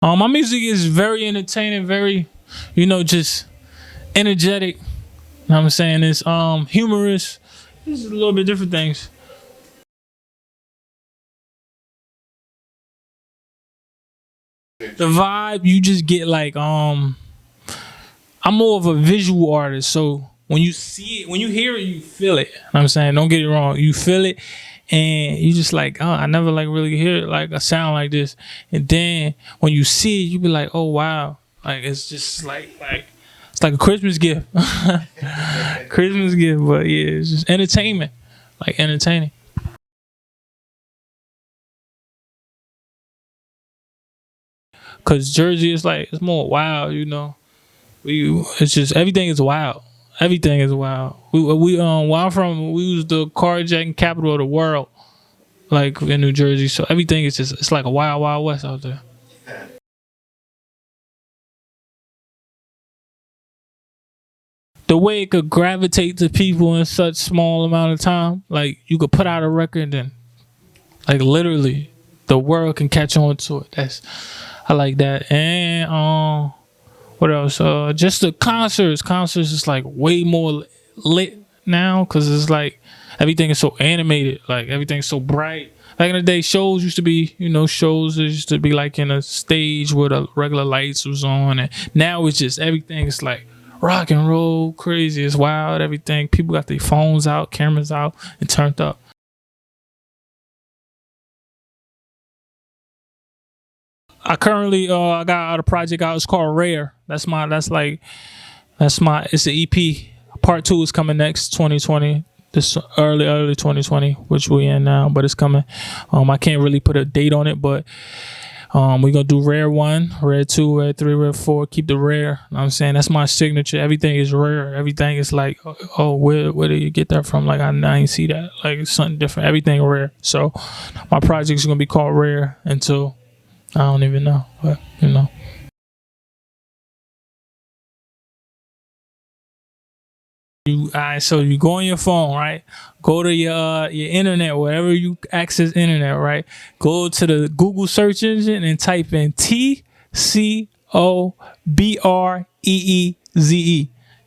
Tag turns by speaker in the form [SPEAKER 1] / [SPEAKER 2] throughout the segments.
[SPEAKER 1] My music is very entertaining, very, just energetic. You know what I'm saying? It's humorous. It's a little bit different things. The vibe you just get like I'm more of a visual artist, so when you see it, when you hear it, you feel it. You know what I'm saying, don't get it wrong, you feel it, and you just like, oh, I never like really hear it like a sound like this. And then when you see it, you be like, oh wow, like it's just like it's like a Christmas gift, Christmas gift. But yeah, it's just entertainment, like entertaining. Cause Jersey is like it's more wild. It's just everything is wild. Everything is wild. Where I'm from, we was the carjacking capital of the world, like in New Jersey. So everything is just it's like a wild, wild west out there. The way it could gravitate to people in such small amount of time, like you could put out a record and like literally the world can catch on to it. I like that. And what else? Just the concerts. Concerts is like way more lit now because it's like everything is so animated. Like everything's so bright. Back in the day, shows used to be, shows used to be like in a stage where the regular lights was on, and now it's just everything is like rock and roll, crazy. It's wild. Everything. People got their phones out, cameras out, and turned up. I currently I got a project out. It's called Rare. It's an EP. Part two is coming next 2020. This early 2020, which we in now, but it's coming. I can't really put a date on it, but we're gonna do Rare 1, Rare 2, Rare 3, Rare 4. Keep the rare. You know what I'm saying? That's my signature. Everything is rare. Everything is like, oh, where did you get that from? Like I ain't see that. Like it's something different. Everything rare. So my project is gonna be called Rare until I don't even know, but. So you go on your phone, right? Go to your internet, wherever you access internet, right? Go to the Google search engine and type in TCOBREEZE,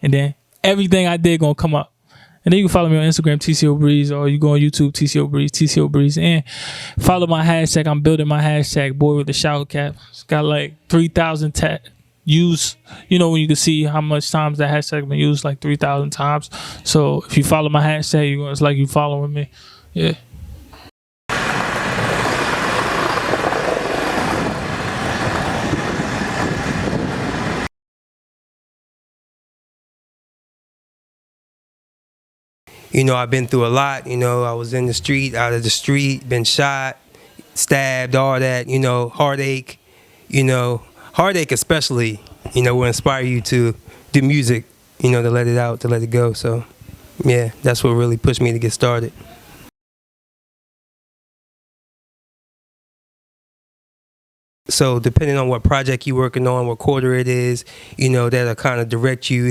[SPEAKER 1] and then everything I did gonna come up. And then you can follow me on Instagram, TCO Breeze, or you go on YouTube, TCO Breeze, and follow my hashtag. I'm building my hashtag, boy with the shout cap. It's got like 3,000 use, when you can see how much times that hashtag been used, like 3,000 times. So if you follow my hashtag, it's like you following me. Yeah.
[SPEAKER 2] I've been through a lot. I was in the street, out of the street, been shot, stabbed, all that, heartache, heartache especially, will inspire you to do music, to let it out, to let it go. So, yeah, that's what really pushed me to get started. So depending on what project you're working on, what quarter it is, that'll kind of direct you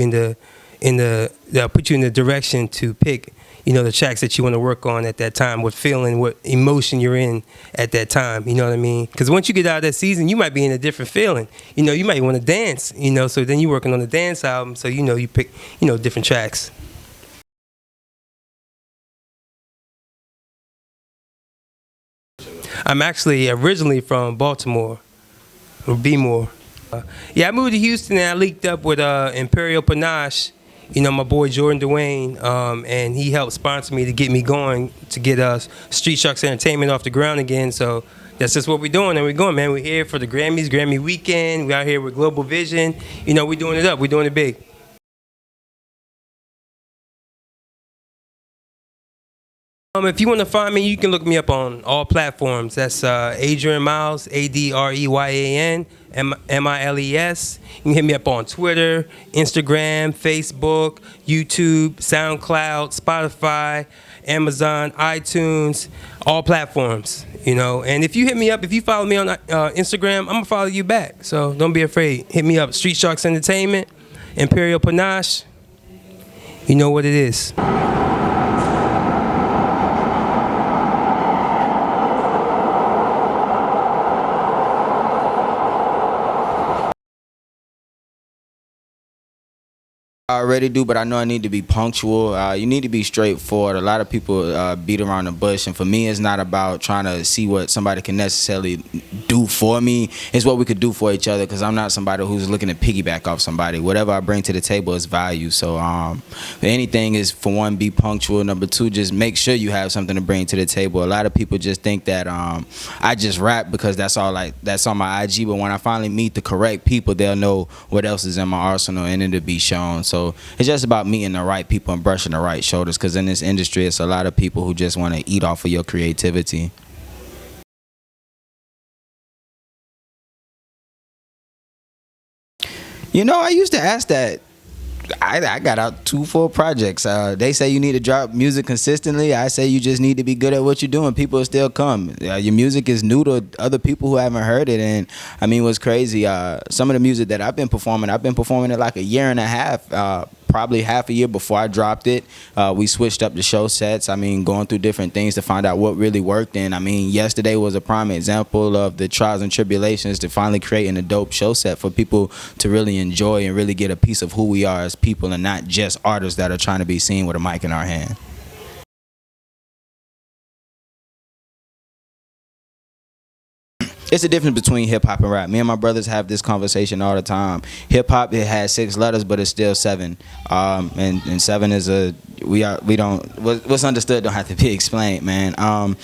[SPEAKER 2] they'll put you in the direction to pick, the tracks that you want to work on at that time, what feeling, what emotion you're in at that time, you know what I mean? Because once you get out of that season, you might be in a different feeling. You might want to dance, so then you're working on the dance album, so you pick, different tracks. I'm actually originally from Baltimore, or B-more. Yeah, I moved to Houston and I linked up with Imperial Panache, my boy Jordan Dwayne, and he helped sponsor me to get me going, to get Street Sharks Entertainment off the ground again. So that's just what we're doing, and we're going, man. We're here for the Grammys, Grammy weekend. We're out here with Global Vision. We're doing it up. We're doing it big. If you want to find me, you can look me up on all platforms. That's Adrian Miles, ADREYAN, MILES. You can hit me up on Twitter, Instagram, Facebook, YouTube, SoundCloud, Spotify, Amazon, iTunes, all platforms. And if you hit me up, if you follow me on Instagram, I'm gonna follow you back. So don't be afraid. Hit me up, Street Sharks Entertainment, Imperial Panache. You know what it is.
[SPEAKER 3] I already do, but I know I need to be punctual. You need to be straightforward. A lot of people beat around the bush, and for me, it's not about trying to see what somebody can necessarily do for me. It's what we could do for each other. Because I'm not somebody who's looking to piggyback off somebody. Whatever I bring to the table is value. So, anything is, for one, be punctual. Number two, just make sure you have something to bring to the table. A lot of people just think that I just rap because that's on my IG. But when I finally meet the correct people, they'll know what else is in my arsenal, and it'll be shown. So it's just about meeting the right people and brushing the right shoulders, because in this industry, it's a lot of people who just want to eat off of your creativity. I used to ask that. I got out 2 full projects. They say you need to drop music consistently. I say you just need to be good at what you're doing. People will still come. Your music is new to other people who haven't heard it. And I mean, what's crazy, some of the music that I've been performing it like a year and a half. Probably half a year before I dropped it. We switched up the show sets. I mean, going through different things to find out what really worked. And I mean, yesterday was a prime example of the trials and tribulations to finally creating a dope show set for people to really enjoy and really get a piece of who we are as people, and not just artists that are trying to be seen with a mic in our hand. It's a difference between hip hop and rap. Me and my brothers have this conversation all the time. Hip hop, it has 6 letters, but it's still 7. And 7 is what's understood don't have to be explained, man. And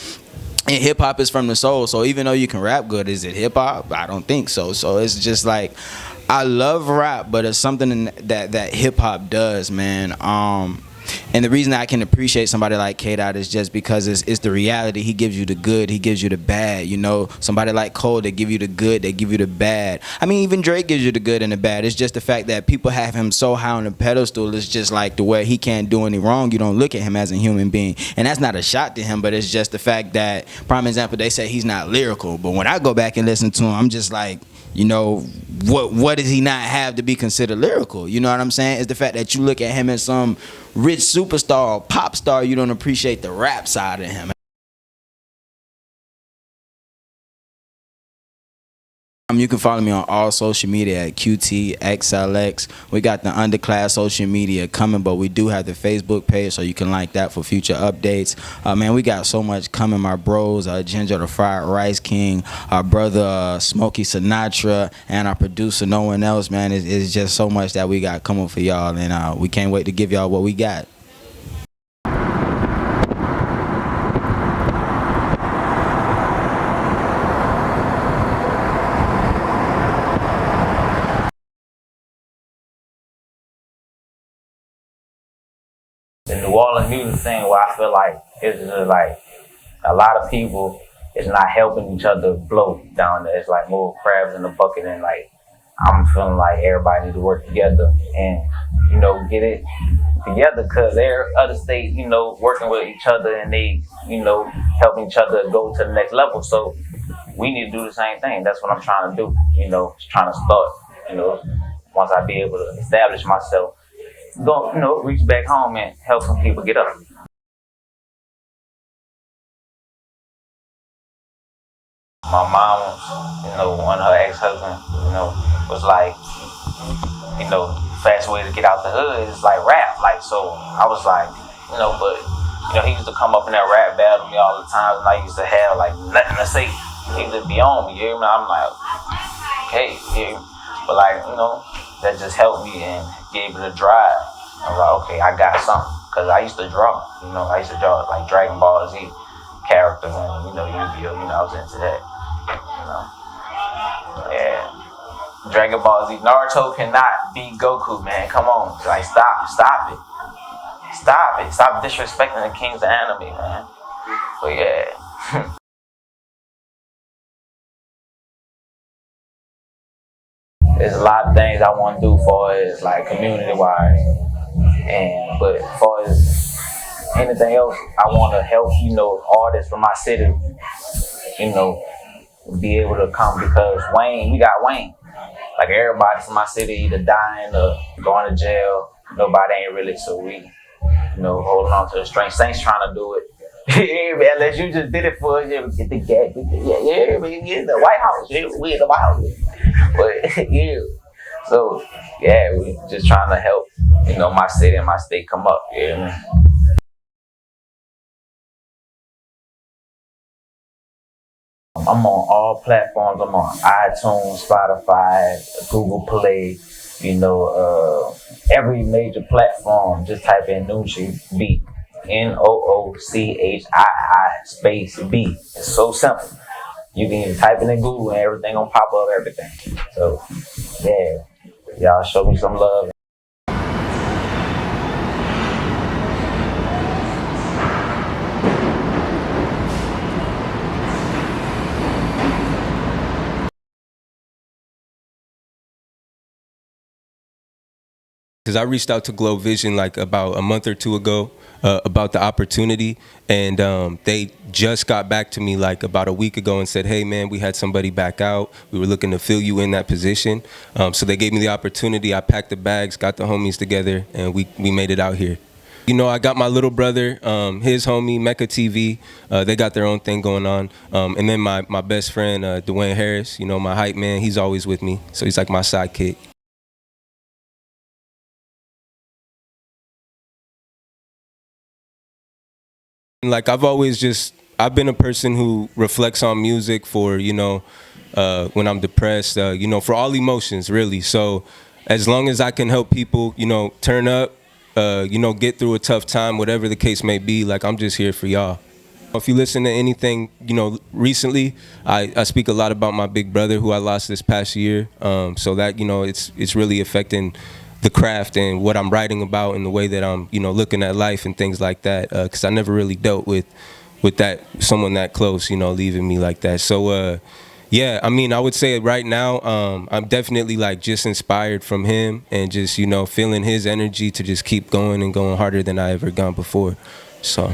[SPEAKER 3] hip hop is from the soul. So even though you can rap good, is it hip hop? I don't think so. So it's just like, I love rap, but it's something that hip hop does, man. And the reason I can appreciate somebody like K-Dot is just because it's the reality. He gives you the good, he gives you the bad. Somebody like Cole, they give you the good, they give you the bad. I mean, even Drake gives you the good and the bad. It's just the fact that people have him so high on the pedestal. It's just like the way he can't do any wrong. You don't look at him as a human being. And that's not a shot to him, but it's just the fact that, prime example, they say he's not lyrical. But when I go back and listen to him, I'm just like, what does he not have to be considered lyrical? You know what I'm saying? It's the fact that you look at him as some rich superstar or pop star, you don't appreciate the rap side of him. You can follow me on all social media at QTXLX. We got the underclass social media coming, but we do have the Facebook page, so you can like that for future updates. Man, we got so much coming, my bros. Ginger the Fried Rice King, our brother Smokey Sinatra, and our producer, no one else, man. It's just so much that we got coming for y'all, and we can't wait to give y'all what we got.
[SPEAKER 4] The New Orleans music scene, where I feel like it's just like a lot of people is not helping each other blow down there. It's like more crabs in the bucket, and like I'm feeling like everybody needs to work together and get it together, because they're other states working with each other, and they helping each other go to the next level. So we need to do the same thing. That's what I'm trying to do. Trying to start. Once I be able to establish myself, go, reach back home and help some people get up. My mom, one of her ex-husbands, was like, fast way to get out the hood is like rap. Like, so I was like, but, he used to come up in that rap battle me all the time, and I used to have like nothing to say. He would be on me, you hear me? I'm like, okay, yeah. But like, that just helped me and gave it a drive. I was like, okay, I got something. Because I used to draw, I used to draw like Dragon Ball Z characters and, Yu-Gi-Oh, I was into that, Yeah. Dragon Ball Z. Naruto cannot be Goku, man. Come on. Like, stop it. Stop disrespecting the kings of anime, man. But yeah. There's a lot of things I want to do for it, like community-wise. But as far as anything else, I want to help, artists from my city, be able to come, because we got Wayne. Like, everybody from my city either dying or going to jail. Nobody ain't really, so we, holding on to the strength. Saints trying to do it. Yeah, unless you just did it for us, get the gap. Yeah, we in the White House. Yeah, we in the White House. But yeah, so yeah, we just trying to help my city and my state come up. You know what I mean? I'm on all platforms. I'm on iTunes, Spotify, Google Play, every major platform. Just type in Noochii Beat. Noochii space B. It's so simple. You can even type it in Google and everything gonna pop up, everything. So, yeah. Y'all show me some love.
[SPEAKER 2] Because I reached out to Glow Vision like about a month or two ago about the opportunity, and they just got back to me like about a week ago and said, hey man, we had somebody back out. We were looking to fill you in that position. So they gave me the opportunity. I packed the bags, got the homies together, and we made it out here. I got my little brother, his homie, Mecca TV. They got their own thing going on. And then my best friend, Dwayne Harris, my hype man, he's always with me. So he's like my sidekick. Like I've been a person who reflects on music for, when I'm depressed, for all emotions really. So as long as I can help people, turn up, get through a tough time, whatever the case may be, like I'm just here for y'all. If you listen to anything, recently, I speak a lot about my big brother who I lost this past year. So that, it's really affecting the craft and what I'm writing about and the way that I'm, looking at life and things like that. Because I never really dealt with someone that close, leaving me like that. So, yeah, I mean, I would say right now, I'm definitely like just inspired from him and just, feeling his energy to just keep going and going harder than I ever gone before. So.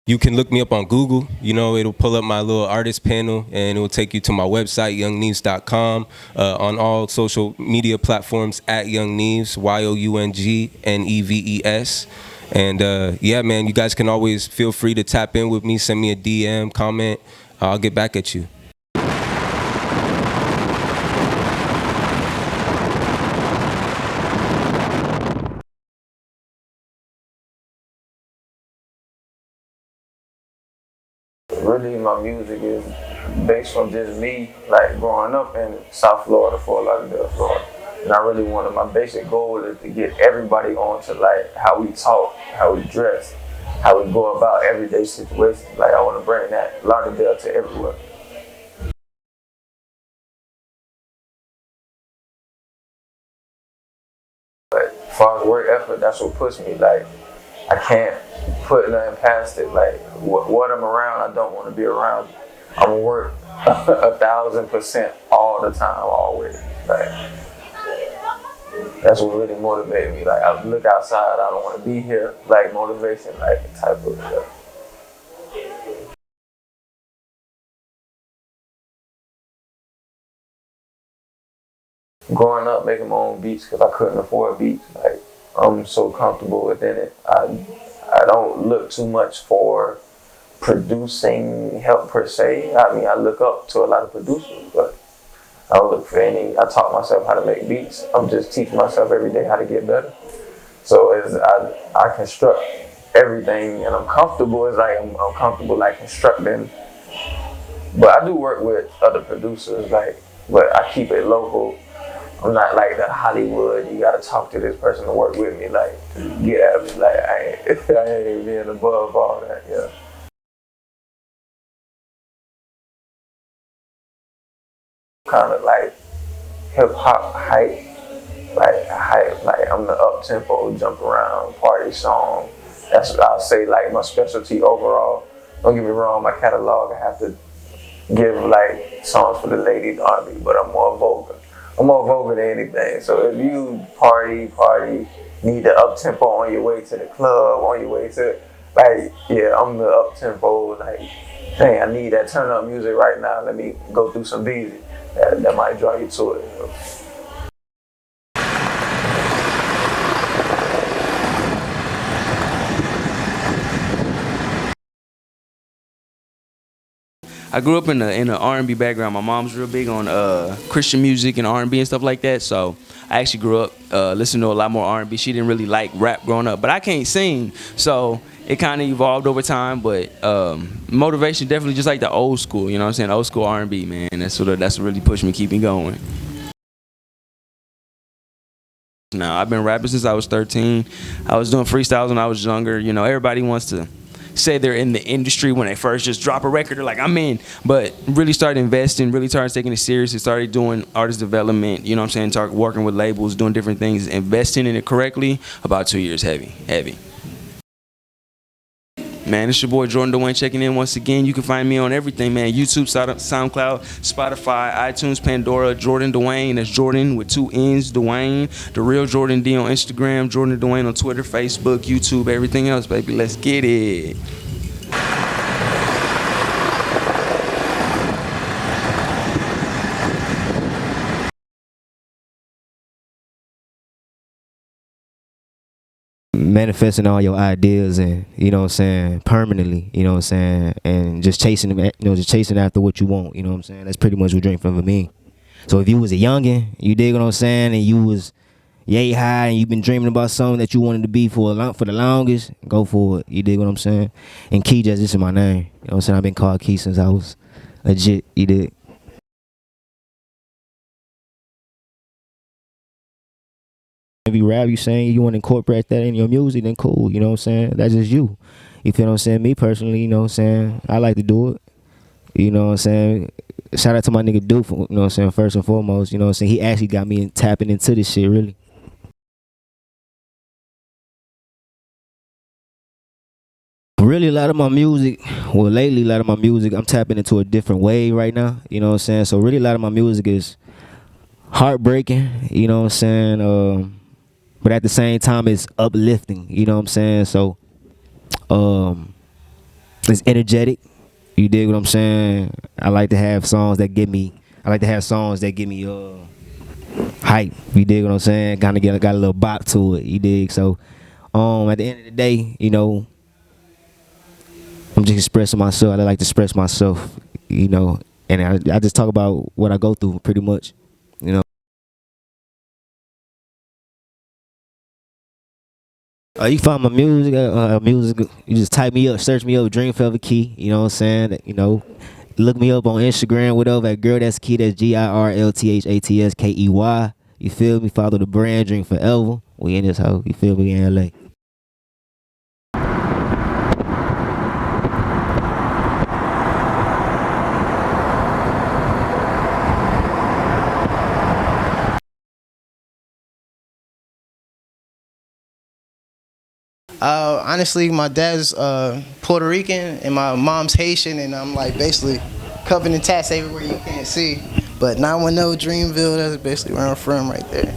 [SPEAKER 2] You can look me up on Google. It'll pull up my little artist panel and it will take you to my website, youngneves.com. On all social media platforms at Young Neves, YOUNGNEVES. And yeah, man, you guys can always feel free to tap in with me, send me a DM, comment. I'll get back at you.
[SPEAKER 5] Really, my music is based on just me, like growing up in South Florida, Fort Lauderdale, Florida. And I really wanted, my basic goal is to get everybody on to like how we talk, how we dress, how we go about everyday situations. Like I want to bring that Lauderdale to everywhere. But as far as work effort, that's what pushed me. Like I can't put nothing past it. Like what I'm around, I don't want to be around. I'm gonna work 1,000% all the time, always. Like that's what really motivated me. Like I look outside, I don't want to be here. Like motivation, like type of stuff. Growing up, making my own beats because I couldn't afford beats. Like I'm so comfortable within it. I don't look too much for producing help per se. I mean, I look up to a lot of producers, but I don't look for any. I taught myself how to make beats. I'm just teaching myself every day how to get better. So as I construct everything, and I'm comfortable. It's like I'm comfortable like constructing. But I do work with other producers, like, but I keep it local. I'm not like the Hollywood. You gotta talk to this person to work with me, like to get at me. Like I ain't being above all that. Yeah. Kind of like hip hop hype, like I'm the up tempo, jump around, party song. That's what I'll say. Like my specialty overall. Don't get me wrong, my catalog I have to give like songs for the ladies R&B, but I'm more vulgar. I'm more vulgar than anything. So if you party, need the up tempo on your way to the club, on your way to like, yeah, I'm the up tempo. Like, dang, I need that turn up music right now. Let me go through some Beezy. That might draw you to it.
[SPEAKER 6] I grew up in a R&B background. My mom's real big on Christian music and R&B and stuff like that. So I actually grew up listening to a lot more R&B. She didn't really like rap growing up, but I can't sing, so it kind of evolved over time. But motivation definitely just like the old school. You know what I'm saying? Old school R&B, man. That's what really pushed me, keep me going. Now I've been rapping since I was 13. I was doing freestyles when I was younger. You know, everybody wants to say they're in the industry when they first just drop a record. They're like, I'm in. But really started investing, really started taking it seriously, started doing artist development, you know what I'm saying, start working with labels, doing different things, investing in it correctly, about 2 years heavy. Man, it's your boy Jordan Dwayne checking in once again. You can find me on everything, man. YouTube, SoundCloud, Spotify, iTunes, Pandora, Jordan Dwayne. That's Jordan with 2 N's, Dwayne. The real Jordan D on Instagram, Jordan Dwayne on Twitter, Facebook, YouTube, everything else, baby. Let's get it.
[SPEAKER 7] Manifesting all your ideas and, you know what I'm saying, permanently, you know what I'm saying, and just chasing them, you know, just chasing after what you want, you know what I'm saying. That's pretty much what Dream for me. So if you was a youngin', you dig what I'm saying, and you was yay high and you've been dreaming about something that you wanted to be for the longest, go for it. You dig what I'm saying? And Key, just this is my name. You know what I'm saying? I've been called Key since I was legit. You dig? If you rap, you saying you want to incorporate that in your music, then cool. You know what I'm saying? That's just you. You feel what I'm saying? Me personally, you know what I'm saying? I like to do it. You know what I'm saying? Shout out to my nigga Duke, you know what I'm saying, first and foremost. You know what I'm saying? He actually got me tapping into this shit, really. Really, a lot of my music, well, lately, a lot of my music, I'm tapping into a different way right now. You know what I'm saying? So really, a lot of my music is heartbreaking. You know what I'm saying? But at the same time, it's uplifting. You know what I'm saying? So it's energetic. You dig what I'm saying? I like to have songs that give me hype. You dig what I'm saying? Kind of got a little bop to it. You dig? So at the end of the day, you know, I'm just expressing myself. I like to express myself, you know, and I just talk about what I go through pretty much, you know. You find my music, you just type me up, search me up, Dream Forever Key, you know what I'm saying? You know, look me up on Instagram, whatever, at Girl That's Key, that's GIRLTHATSKEY. You feel me? Follow the brand, Dream Forever. We in this hoe, you feel me? In LA.
[SPEAKER 8] Honestly, my dad's Puerto Rican and my mom's Haitian, and I'm like basically covered in tats everywhere you can't see. But 910 Dreamville, that's basically where I'm from right there.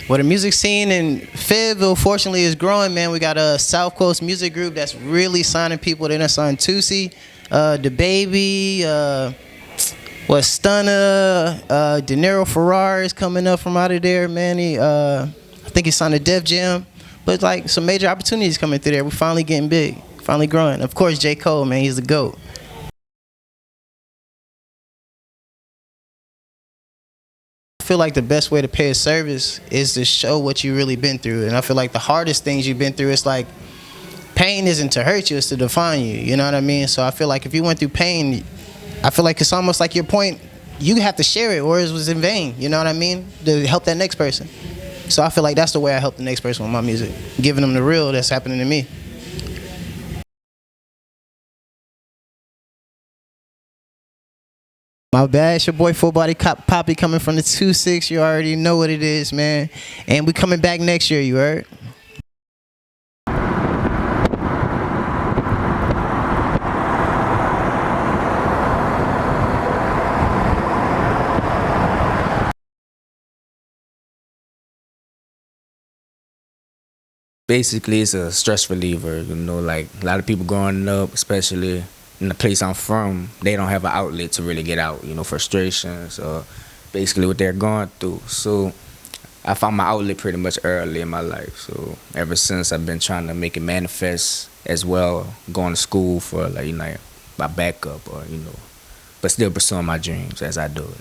[SPEAKER 8] Well, the music scene in Fayetteville, fortunately, is growing, man. We got a South Coast music group that's really signing people. They done signed Tusi, The Baby, Stunner, De Niro Ferrari is coming up from out of there, man. I think he signed a Def Jam. But like some major opportunities coming through there. We're finally getting big, finally growing. Of course, J. Cole, man, he's the GOAT. I feel like the best way to pay a service is to show what you really been through. And I feel like the hardest things you've been through, it's like pain isn't to hurt you, it's to define you. You know what I mean? So I feel like if you went through pain, I feel like it's almost like your point, you have to share it or it was in vain, you know what I mean? To help that next person. So I feel like that's the way I help the next person with my music, giving them the real that's happening to me. My bad, it's your boy Full Body Poppy coming from the 2-6. You already know what it is, man. And we coming back next year, you heard?
[SPEAKER 9] Basically, it's a stress reliever. You know, like a lot of people growing up, especially in the place I'm from, they don't have an outlet to really get out. You know, frustrations or basically what they're going through. So I found my outlet pretty much early in my life. So ever since I've been trying to make it manifest as well, going to school for like my backup or but still pursuing my dreams as I do it.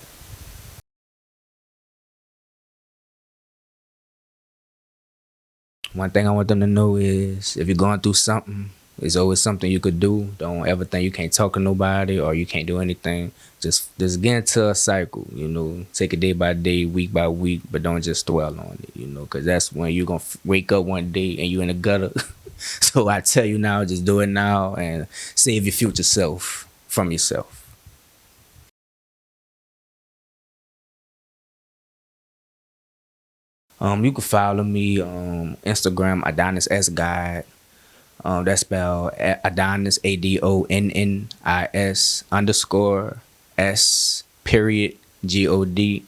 [SPEAKER 9] One thing I want them to know is if you're going through something, there's always something you could do. Don't ever think you can't talk to nobody or you can't do anything. Just get into a cycle, take it day by day, week by week, but don't just dwell on it, because that's when you're going to wake up one day and you're in the gutter. So I tell you now, just do it now and save your future self from yourself. You can follow me on Instagram, Adonis S Guide. That's spelled Adonis ADONNIS _S period GOD.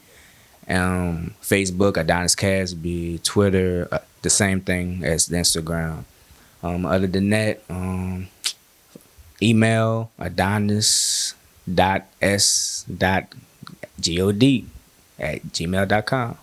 [SPEAKER 9] Facebook Adonis Casby. Twitter the same thing as the Instagram. Other than that, email adonis.s.god@gmail.com.